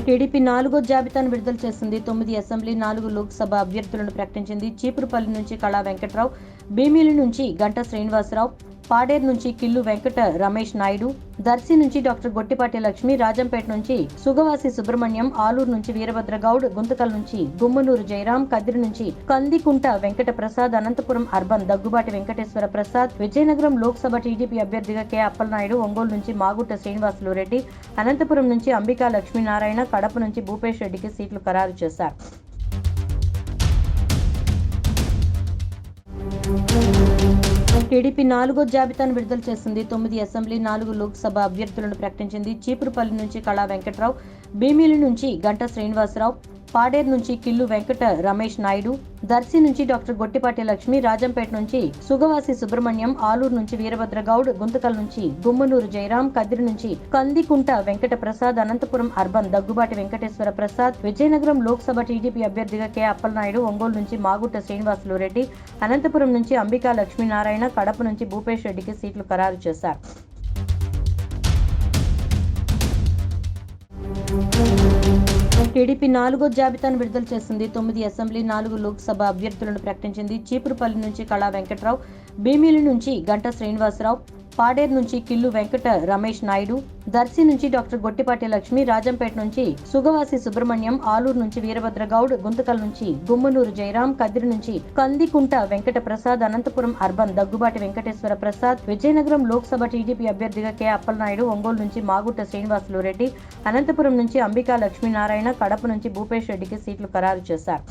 TDP 4వ జాబితాను విడుదల చేసింది. 9 అసెంబ్లీ, 4 లోక్సభ అభ్యర్థులను ప్రకటించింది. చీపురుపల్లి నుంచి కళా వెంకట్రావు, భీమిలి నుంచి గంటా శ్రీనివాసరావు, పాడేరు నుంచి కిల్లు వెంకట రమేష్ నాయుడు, దర్శి నుంచి డాక్టర్ గొట్టిపాటి లక్ష్మి, రాజంపేట నుంచి సుగవాసి సుబ్రహ్మణ్యం, ఆలూరు నుంచి వీరభద్రగౌడ్, గుంతకల్ నుంచి గుమ్మనూరు జయరాం, కదిరి నుంచి కందికుంట వెంకట ప్రసాద్, అనంతపురం అర్బన్ దగ్గుబాటి వెంకటేశ్వర ప్రసాద్, విజయనగరం లోక్సభ టీడీపీ అభ్యర్థిగా కె అప్పలనాయుడు, ఒంగోలు నుంచి మాగుట్ట శ్రీనివాసులు రెడ్డి, అనంతపురం నుంచి అంబికా లక్ష్మీనారాయణ, కడప నుంచి భూపేష్ రెడ్డికి సీట్లు ఖరారు చేశారు. టీడీపీ 4వ జాబితాను విడుదల చేసింది. 9 అసెంబ్లీ, 4 లోక్సభ అభ్యర్థులను ప్రకటించింది. చీపురుపల్లి నుంచి కళా వెంకట్రావు, భీమిలి నుంచి గంటా శ్రీనివాసరావు, పాడేరు నుంచి కిల్లు వెంకట రమేష్ నాయుడు, దర్శి నుంచి డాక్టర్ గొట్టిపాటి లక్ష్మి, రాజంపేట నుంచి సుగవాసి సుబ్రహ్మణ్యం, ఆలూరు నుంచి వీరభద్రగౌడ్, గుంతకల్ నుంచి గుమ్మనూరు జయరాం, కదిరి నుంచి కందికుంట వెంకట ప్రసాద్, అనంతపురం అర్బన్ దగ్గుబాటి వెంకటేశ్వర ప్రసాద్, విజయనగరం లోక్సభ టీడీపీ అభ్యర్థిగా కె అప్పలనాయుడు, ఒంగోలు నుంచి మాగుట్ట శ్రీనివాసులు రెడ్డి, అనంతపురం నుంచి అంబికా లక్ష్మీనారాయణ, కడప నుంచి భూపేష్ రెడ్డికి సీట్లు ఖరారు చేశారు. టీడీపీ 4వ జాబితాను విడుదల చేసింది. 9 అసెంబ్లీ, 4 లోక్సభ అభ్యర్థులను ప్రకటించింది. చీపురుపల్లి నుంచి కళా వెంకట్రావు, భీమిలి నుంచి గంటా శ్రీనివాసరావు, పాడేరు నుంచి కిల్లు వెంకట రమేష్ నాయుడు, దర్శి నుంచి డాక్టర్ గొట్టిపాటి లక్ష్మి, రాజంపేట నుంచి సుగవాసి సుబ్రహ్మణ్యం, ఆలూరు నుంచి వీరభద్రగౌడ్, గుంతకల్ నుంచి గుమ్మనూరు జయరాం, కదిరి నుంచి కందికుంట వెంకట ప్రసాద్, అనంతపురం అర్బన్ దగ్గుబాటి వెంకటేశ్వర ప్రసాద్, విజయనగరం లోక్సభ టీడీపీ అభ్యర్థిగా కె అప్పలనాయుడు, ఒంగోలు నుంచి మాగుట్ట శ్రీనివాసులు రెడ్డి, అనంతపురం నుంచి అంబికా లక్ష్మీనారాయణ, కడప నుంచి భూపేష్ రెడ్డికి సీట్లు ఖరారు చేశారు.